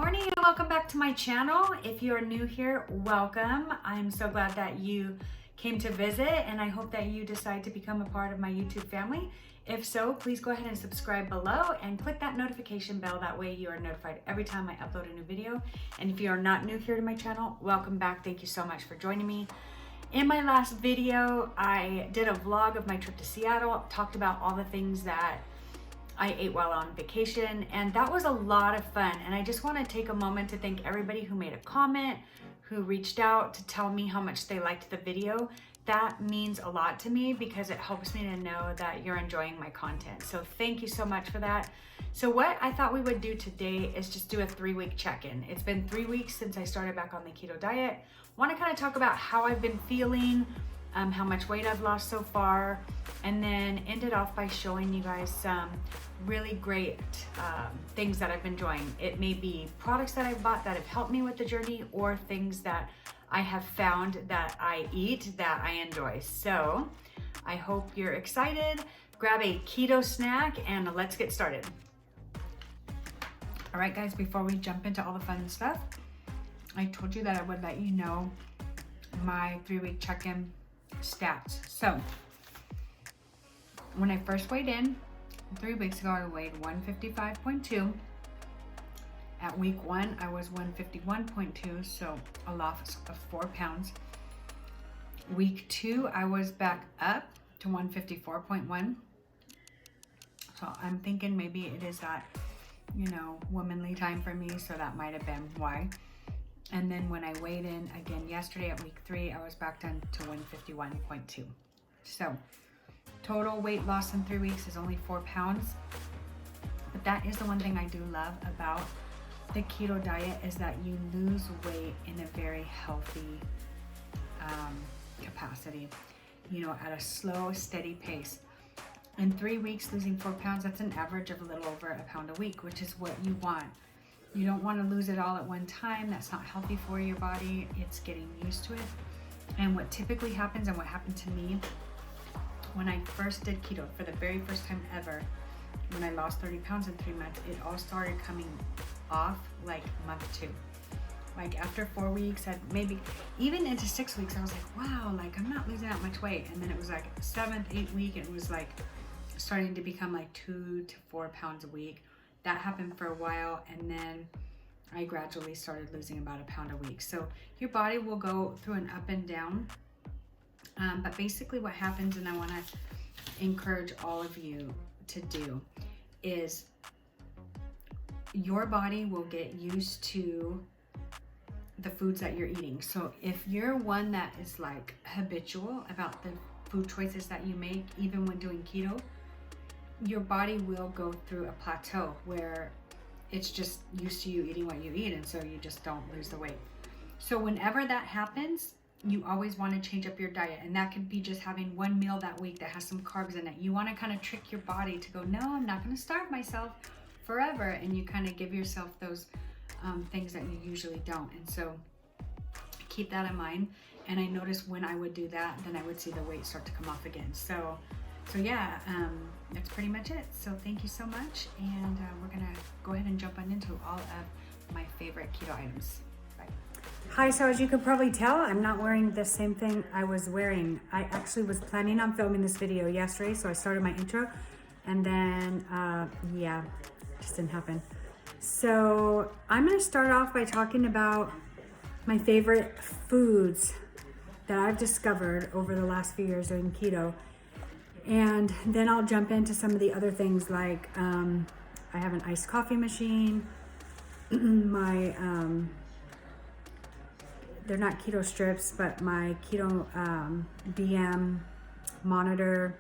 morning and welcome back to my channel. If you're new here, welcome. I'm so glad that you came to visit and I hope that you decide to become a part of my YouTube family. If so, please go ahead and subscribe below and click that notification bell. That way you are notified every time I upload a new video. And if you are not new here to my channel, welcome back. Thank you so much for joining me. In my last video, I did a vlog of my trip to Seattle, talked about all the things that I ate while on vacation, and that was a lot of fun. And I just want to take a moment to thank everybody who made a comment, who reached out to tell me how much they liked the video. That means a lot to me because it helps me to know that you're enjoying my content. So thank you so much for that. So what I thought we would do today is just do a 3-week check-in. It's been 3 weeks since I started back on the keto diet. Want to kind of talk about how I've been feeling, how much weight I've lost so far, and then end it off by showing you guys some really great things that I've been enjoying. It may be products that I've bought that have helped me with the journey, or things that I have found that I eat that I enjoy. So I hope you're excited. Grab a keto snack and let's get started. All right guys, before we jump into all the fun stuff, I told you that I would let you know my 3-week check-in stats. So when I first weighed in 3 weeks ago, I weighed 155.2. At week 1, I was 151.2, so a loss of 4 pounds. Week 2, I was back up to 154.1. So I'm thinking maybe it is that, womanly time for me, so that might have been why. And then when I weighed in again yesterday at week 3, I was back down to 151.2. So total weight loss in 3 weeks is only 4 pounds. But that is the one thing I do love about the keto diet, is that you lose weight in a very healthy capacity, at a slow, steady pace. In 3 weeks, losing 4 pounds, that's an average of a little over a pound a week, which is what you want. You don't want to lose it all at one time. That's not healthy for your body. It's getting used to it. And what typically happens, and what happened to me when I first did keto for the very first time ever, when I lost 30 pounds in 3 months, it all started coming off like month 2. Like after 4 weeks, maybe even into 6 weeks, I was like, wow, like I'm not losing that much weight. And then it was like 7th, 8th week, and it was like starting to become like 2 to 4 pounds a week. That happened for a while, and then I gradually started losing about a pound a week. So your body will go through an up and down. But basically what happens, and I want to encourage all of you to do, is your body will get used to the foods that you're eating. So if you're one that is like habitual about the food choices that you make, even when doing keto, your body will go through a plateau where it's just used to you eating what you eat, and so you just don't lose the weight. So whenever that happens, you always want to change up your diet, and that could be just having one meal that week that has some carbs in it. You want to kind of trick your body to go, no, I'm not going to starve myself forever, and you kind of give yourself those things that you usually don't. And so keep that in mind. And I noticed when I would do that, then I would see the weight start to come off again. So yeah, that's pretty much it. So thank you so much, and we're gonna go ahead and jump on into all of my favorite keto items. Bye. Hi, so as you could probably tell, I'm not wearing the same thing I was wearing. I actually was planning on filming this video yesterday, so I started my intro, and then yeah, just didn't happen. So I'm gonna start off by talking about my favorite foods that I've discovered over the last few years doing keto. And then I'll jump into some of the other things, like I have an iced coffee machine, my they're not keto strips, but my keto BM monitor,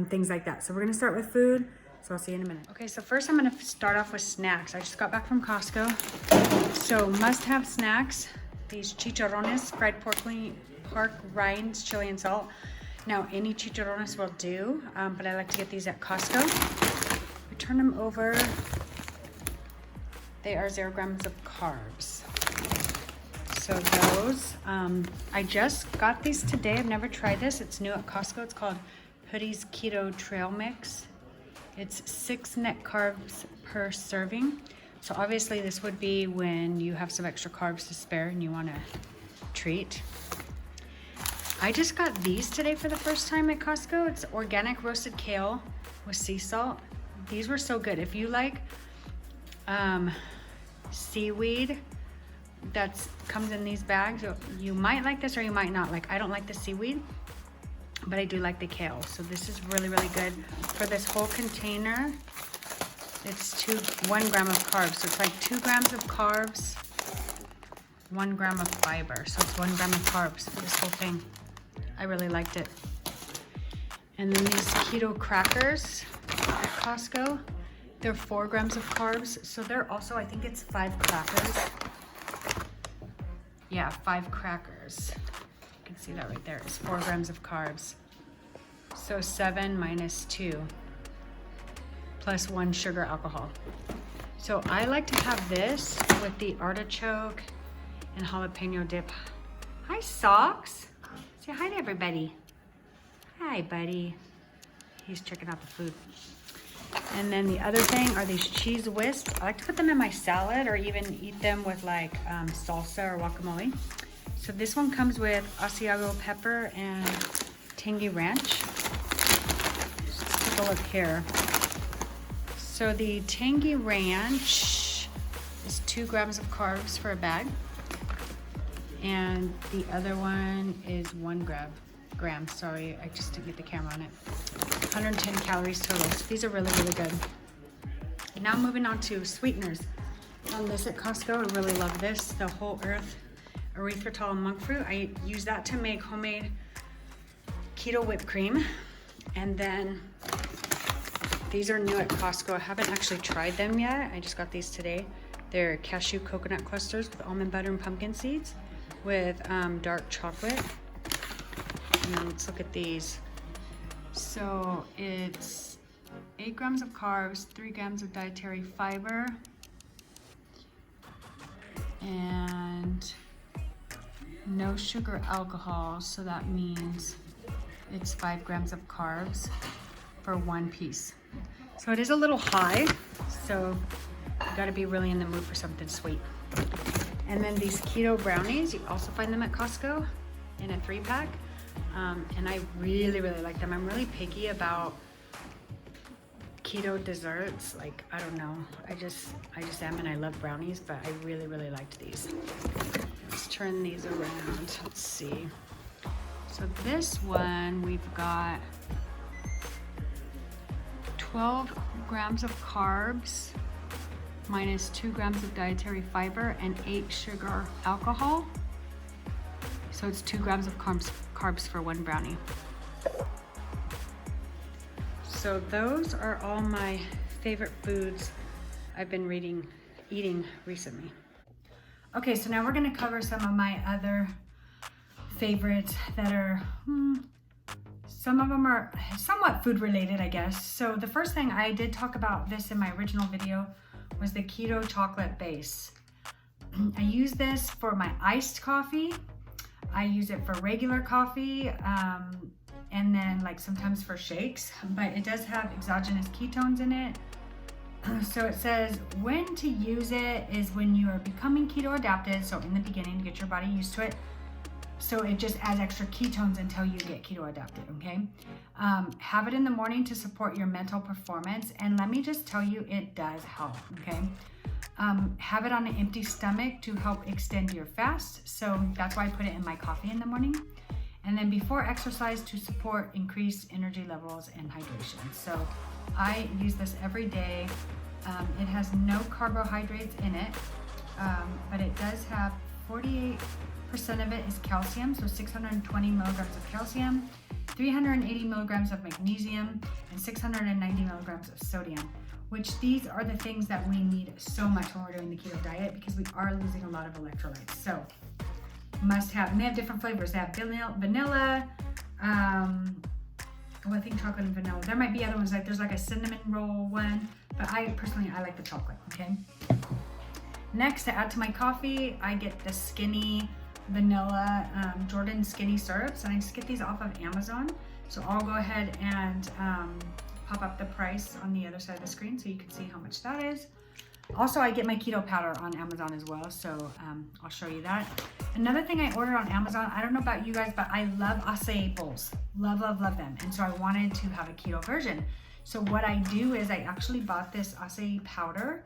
things like that. So we're gonna start with food, so I'll see you in a minute. Okay, so first I'm gonna start off with snacks. I just got back from Costco, so must-have snacks, these chicharrones, fried pork rinds, chili and salt. Now, any chicharrones will do, but I like to get these at Costco. We turn them over. They are 0 grams of carbs. So those, I just got these today. I've never tried this. It's new at Costco. It's called Hoodie's Keto Trail Mix. It's 6 net carbs per serving. So obviously this would be when you have some extra carbs to spare and you want to treat. I just got these today for the first time at Costco. It's organic roasted kale with sea salt. These were so good. If you like seaweed that comes in these bags, you might like this or you might not. Like, I don't like the seaweed, but I do like the kale. So this is really, really good. For this whole container, it's 1 gram of carbs. So it's like 2 grams of carbs, 1 gram of fiber. So it's 1 gram of carbs for this whole thing. I really liked it. And then these Keto Crackers at Costco, they're 4 grams of carbs. So they're also, I think it's 5 crackers. Yeah, 5 crackers. You can see that right there. It's 4 grams of carbs. So 7 minus 2 plus 1 sugar alcohol. So I like to have this with the artichoke and jalapeno dip. Hi, Socks. Say hi to everybody. Hi, buddy. He's checking out the food. And then the other thing are these cheese whisks. I like to put them in my salad or even eat them with like salsa or guacamole. So this one comes with Acai pepper and tangy ranch. Let's take a look here. So the tangy ranch is 2 grams of carbs for a bag. And the other one is 1 gram. Sorry, I just didn't get the camera on it. 110 calories total. So these are really, really good. Now moving on to sweeteners. Found this at Costco. I really love this. The Whole Earth Erythritol and monk fruit. I use that to make homemade keto whipped cream. And then these are new at Costco. I haven't actually tried them yet. I just got these today. They're cashew coconut clusters with almond butter and pumpkin seeds with dark chocolate. And then let's look at these. So it's 8 grams of carbs, 3 grams of dietary fiber, and no sugar alcohol. So that means it's 5 grams of carbs for 1 piece. So it is a little high, so you gotta be really in the mood for something sweet. And then these Keto Brownies, you also find them at Costco in a 3-pack. And I really, really like them. I'm really picky about keto desserts. Like, I don't know, I just am, and I love brownies, but I really, really liked these. Let's turn these around. Let's see. So this one, we've got 12 grams of carbs minus 2 grams of dietary fiber and 8 sugar alcohol. So it's 2 grams of carbs for 1 brownie. So those are all my favorite foods I've been eating recently. Okay, so now we're gonna cover some of my other favorites that are, some of them are somewhat food related, I guess. So the first thing, I did talk about this in my original video, was the keto chocolate base. I use this for my iced coffee. I use it for regular coffee, and then like sometimes for shakes, but it does have exogenous ketones in it. So it says when to use it is when you are becoming keto adapted. So in the beginning, to get your body used to it. So it just adds extra ketones until you get keto adapted, okay? Have it in the morning to support your mental performance. And let me just tell you, it does help, okay? Have it on an empty stomach to help extend your fast. So that's why I put it in my coffee in the morning. And then before exercise to support increased energy levels and hydration. So I use this every day. It has no carbohydrates in it, but it does have 48% of it is calcium, so 620 milligrams of calcium, 380 milligrams of magnesium, and 690 milligrams of sodium, which these are the things that we need so much when we're doing the keto diet because we are losing a lot of electrolytes. So must have, and they have different flavors. They have vanilla, I think chocolate and vanilla. There might be other ones, like there's like a cinnamon roll one, but I personally like the chocolate, okay? Next, to add to my coffee, I get the Skinny vanilla Jordan Skinny syrups, and I just get these off of Amazon. So I'll go ahead and pop up the price on the other side of the screen so you can see how much that is. Also, I get my keto powder on Amazon as well, so I'll show you that. Another thing I ordered on Amazon, I don't know about you guys, but I love acai bowls. Love, love, love them. And so I wanted to have a keto version. So what I do is I actually bought this acai powder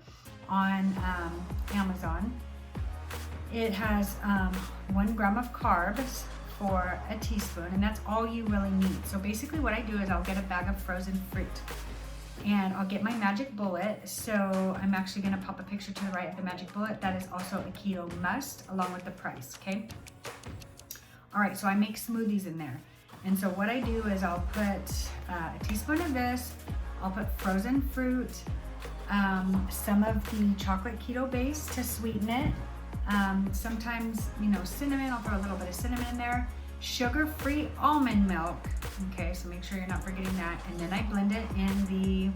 on Amazon. It has 1 gram of carbs for a teaspoon, and that's all you really need. So basically what I do is I'll get a bag of frozen fruit, and I'll get my magic bullet. So I'm actually gonna pop a picture to the right of the magic bullet. That is also a keto must, along with the price, okay? All right, so I make smoothies in there. And so what I do is I'll put a teaspoon of this, I'll put frozen fruit, some of the chocolate keto base to sweeten it. Sometimes, you know, cinnamon, I'll throw a little bit of cinnamon in there. Sugar-free almond milk, okay, so make sure you're not forgetting that. And then I blend it in the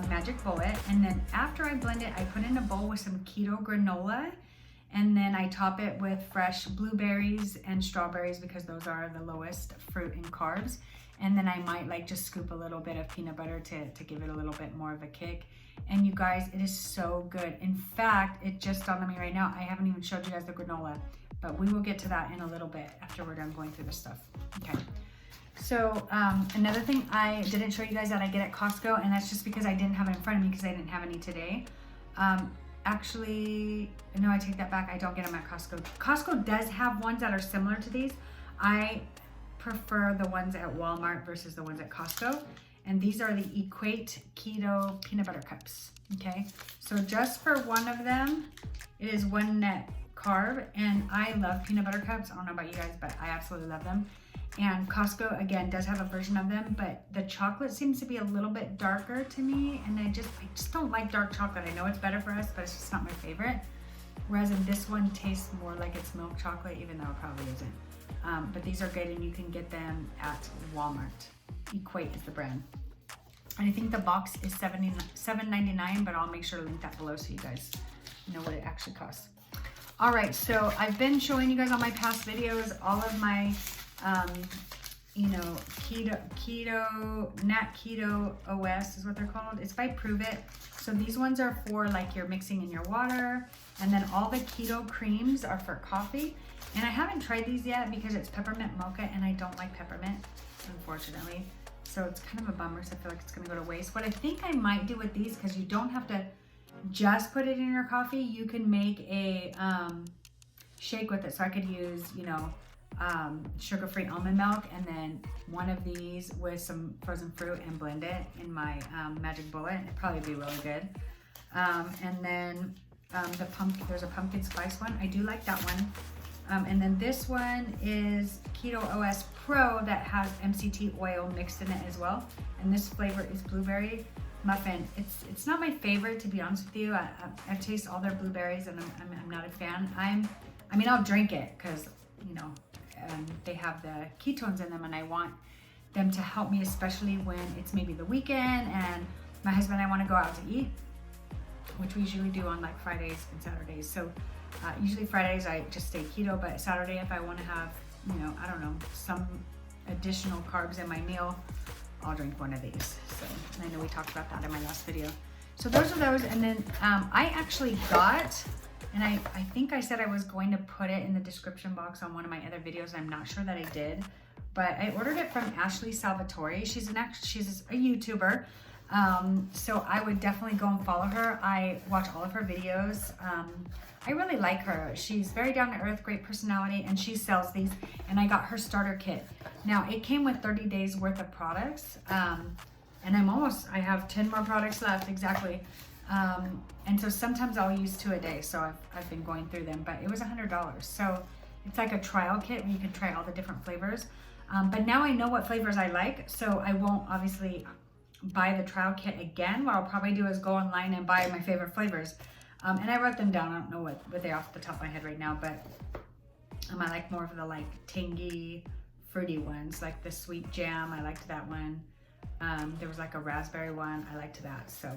magic bullet. And then after I blend it, I put in a bowl with some keto granola. And then I top it with fresh blueberries and strawberries because those are the lowest fruit in carbs. And then I might like just scoop a little bit of peanut butter to give it a little bit more of a kick. And you guys, it is so good. In fact, it just dawned on me right now, I haven't even showed you guys the granola, but we will get to that in a little bit after we're done going through this stuff. Okay. So another thing I didn't show you guys that I get at Costco, and that's just because I didn't have it in front of me because I didn't have any today. Actually, no, I take that back. I don't get them at Costco. Costco does have ones that are similar to these. I prefer the ones at Walmart versus the ones at Costco. And these are the Equate Keto Peanut Butter Cups, okay? So just for one of them, it is 1 net carb, and I love peanut butter cups. I don't know about you guys, but I absolutely love them. And Costco, again, does have a version of them, but the chocolate seems to be a little bit darker to me, and I just don't like dark chocolate. I know it's better for us, but it's just not my favorite. Whereas in this one tastes more like it's milk chocolate, even though it probably isn't. But these are good, and you can get them at Walmart. Equate is the brand. And I think the box is $7.99, but I'll make sure to link that below so you guys know what it actually costs. All right, so I've been showing you guys on my past videos all of my, you know, Nat Keto OS is what they're called. It's by Prove It. So these ones are for like you're mixing in your water, and then all the Keto Creams are for coffee. And I haven't tried these yet because it's peppermint mocha, and I don't like peppermint, unfortunately. So it's kind of a bummer, so I feel like it's gonna go to waste. What I think I might do with these, because you don't have to just put it in your coffee, you can make a shake with it. So I could use, you know, sugar-free almond milk, and then one of these with some frozen fruit and blend it in my magic bullet. It'd probably be really good. And then there's a pumpkin spice one. I do like that one. And then this one is Keto OS Pro that has MCT oil mixed in it as well. And this flavor is blueberry muffin. It's not my favorite, to be honest with you. I've tasted all their blueberries, and I'm not a fan. I mean, I'll drink it because, you know, they have the ketones in them, and I want them to help me, especially when it's maybe the weekend and my husband and I want to go out to eat, which we usually do on like Fridays and Saturdays. So usually Fridays I just stay keto, but Saturday if I want to have, you know, I don't know, some additional carbs in my meal, I'll drink one of these. So, and I know we talked about that in my last video. So those are those. And then I actually got, and I think I said I was going to put it in the description box on one of my other videos. I'm not sure that I did, but I ordered it from Ashley Salvatore. She's a YouTuber. So I would definitely go and follow her. I watch all of her videos. I really like her. She's very down to earth, great personality, and she sells these. And I got her starter kit. Now it came with 30 days worth of products. And I have 10 more products left, exactly. And so sometimes I'll use 2 a day. So I've been going through them, but it was $100. So it's like a trial kit where you can try all the different flavors. But now I know what flavors I like. So I won't obviously buy the trial kit again. What I'll probably do is go online and buy my favorite flavors. And I wrote them down. I don't know what they're off the top of my head right now, but I like more of the like tangy, fruity ones, like the sweet jam. I liked that one. There was like a raspberry one. I liked that. So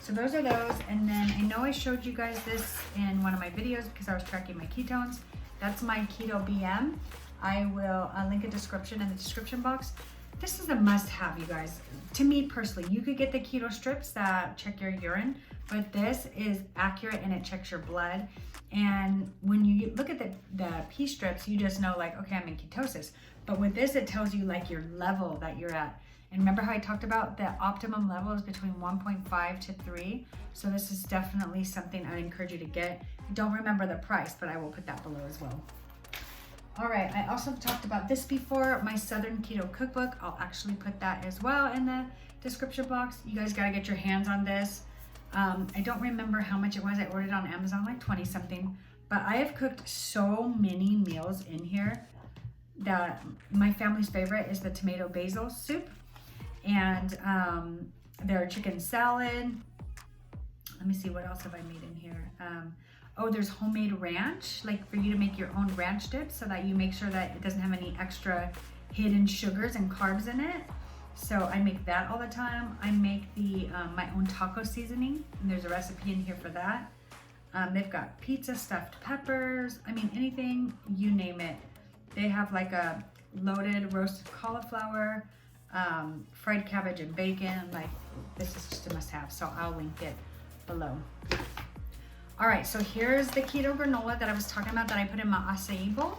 those are those. And then I know I showed you guys this in one of my videos because I was tracking my ketones. That's my KetoBM. I will link a description in the description box. This is a must-have, you guys. To me personally, you could get the keto strips that check your urine, but this is accurate and it checks your blood. And when you look at the pee strips, you just know like, okay, I'm in ketosis. But with this, it tells you like your level that you're at. And remember how I talked about the optimum level is between 1.5 to 3. So this is definitely something I encourage you to get. I don't remember the price, but I will put that below as well. All right, I also talked about this before, my Southern Keto Cookbook. I'll actually put that as well in the description box. You guys gotta get your hands on this. I don't remember how much it was. I ordered it on Amazon, like 20 something, but I have cooked so many meals in here that my family's favorite is the tomato basil soup and their chicken salad. Let me see, what else have I made in here? Oh, there's homemade ranch, like for you to make your own ranch dip so that you make sure that it doesn't have any extra hidden sugars and carbs in it. So I make that all the time. I make the my own taco seasoning, and there's a recipe in here for that. They've got pizza stuffed peppers. I mean, anything, you name it. They have like a loaded roasted cauliflower, fried cabbage and bacon. Like, this is just a must-have, so I'll link it below. All right, so here's the keto granola that I was talking about that I put in my acai bowl.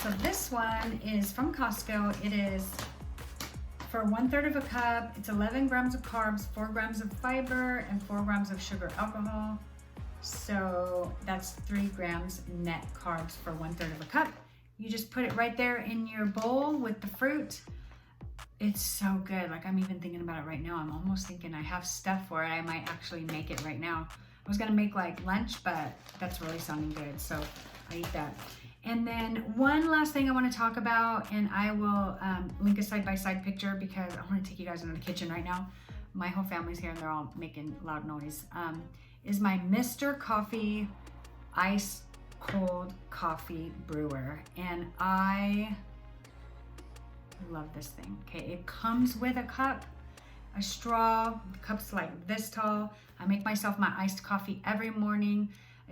So this one is from Costco. It is for 1/3 of a cup. It's 11 grams of carbs, 4 grams of fiber, and 4 grams of sugar alcohol. So that's 3 grams net carbs for 1/3 of a cup. You just put it right there in your bowl with the fruit. It's so good. Like, I'm even thinking about it right now. I'm almost thinking I have stuff for it. I might actually make it right now. I was gonna make like lunch, but that's really sounding good, so I eat that. And then one last thing I want to talk about, and I will link a side-by-side picture because I want to take you guys into the kitchen right now. My whole family's here and they're all making loud noise. Is my Mr. Coffee ice cold coffee brewer, and I love this thing. Okay, it comes with a cup, a straw. The cup's like this tall. I make myself my iced coffee every morning.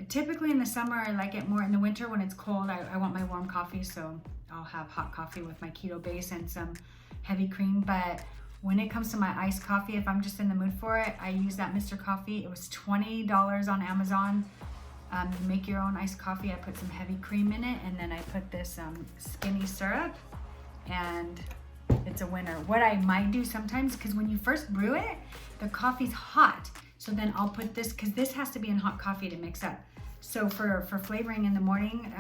Typically in the summer, I like it more. In the winter when it's cold, I want my warm coffee, so I'll have hot coffee with my keto base and some heavy cream. But when it comes to my iced coffee, if I'm just in the mood for it, I use that Mr. Coffee. It was $20 on Amazon. You make your own iced coffee. I put some heavy cream in it, and then I put this skinny syrup, and it's a winner. What I might do sometimes, because when you first brew it, the coffee's hot. So then I'll put this, because this has to be in hot coffee to mix up. So for flavoring in the morning,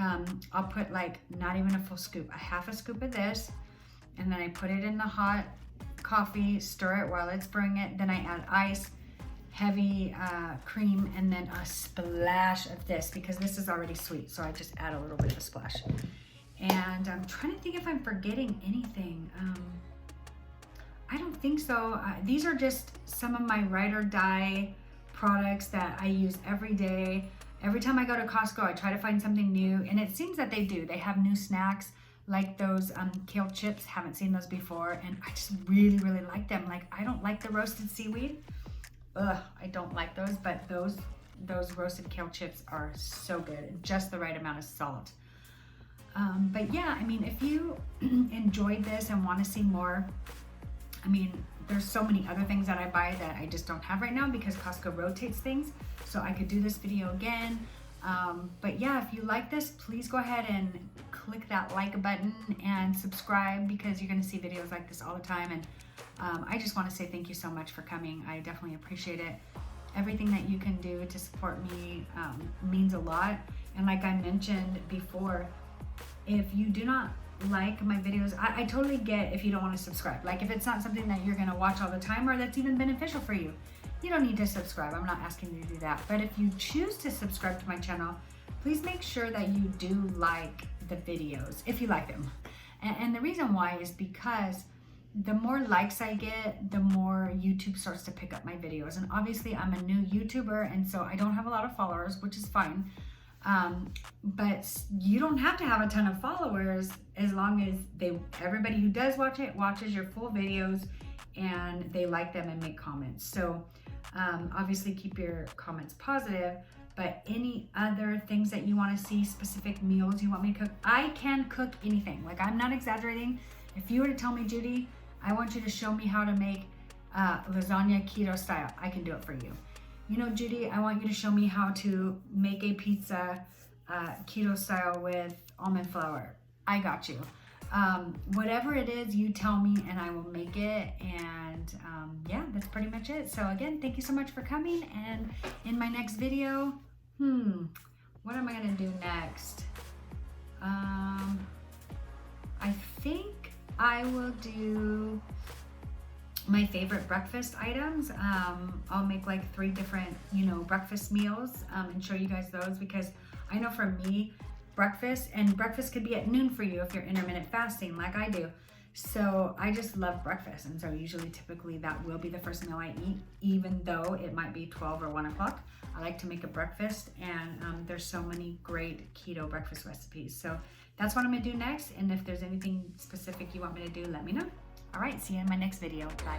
I'll put like not even a full scoop, a half a scoop of this, and then I put it in the hot coffee, stir it while it's brewing it. Then I add ice, heavy cream, and then a splash of this, because this is already sweet. So I just add a little bit of a splash. And I'm trying to think if I'm forgetting anything. I don't think so. These are just some of my ride or die products that I use every day. Every time I go to Costco, I try to find something new, and it seems that they do. They have new snacks like those kale chips. Haven't seen those before, and I just really, really like them. Like, I don't like the roasted seaweed. Ugh, I don't like those, but those roasted kale chips are so good. Just the right amount of salt. But yeah, I mean, if you enjoyed this and want to see more, I mean, there's so many other things that I buy that I just don't have right now because Costco rotates things. So I could do this video again. But yeah, if you like this, please go ahead and click that like button and subscribe, because you're gonna see videos like this all the time. And I just wanna say thank you so much for coming. I definitely appreciate it. Everything that you can do to support me means a lot. And like I mentioned before, if you do not like my videos, I totally get if you don't want to subscribe. Like, if it's not something that you're going to watch all the time or that's even beneficial for you, you don't need to subscribe. I'm not asking you to do that. But if you choose to subscribe to my channel, please make sure that you do like the videos, if you like them. And the reason why is because the more likes I get, the more YouTube starts to pick up my videos. And obviously I'm a new YouTuber, and so I don't have a lot of followers, which is fine. But you don't have to have a ton of followers as long as everybody who does watch it watches your full videos and they like them and make comments. So obviously keep your comments positive, but any other things that you want to see, specific meals you want me to cook, I can cook anything. Like, I'm not exaggerating. If you were to tell me, Judy, I want you to show me how to make lasagna keto style. I can do it for you. You know, Judy, I want you to show me how to make a pizza keto style with almond flour. I got you. Whatever it is, you tell me and I will make it. And yeah, that's pretty much it. So again, thank you so much for coming. And in my next video, what am I gonna do next? I think I will do my favorite breakfast items. I'll make like 3 different, you know, breakfast meals and show you guys those, because I know for me, breakfast could be at noon for you if you're intermittent fasting like I do. So I just love breakfast, and so usually typically that will be the first meal I eat, even though it might be 12 or 1 o'clock. I like to make a breakfast, and there's so many great keto breakfast recipes. So that's what I'm gonna do next, and if there's anything specific you want me to do, let me know. All right, see you in my next video. Bye.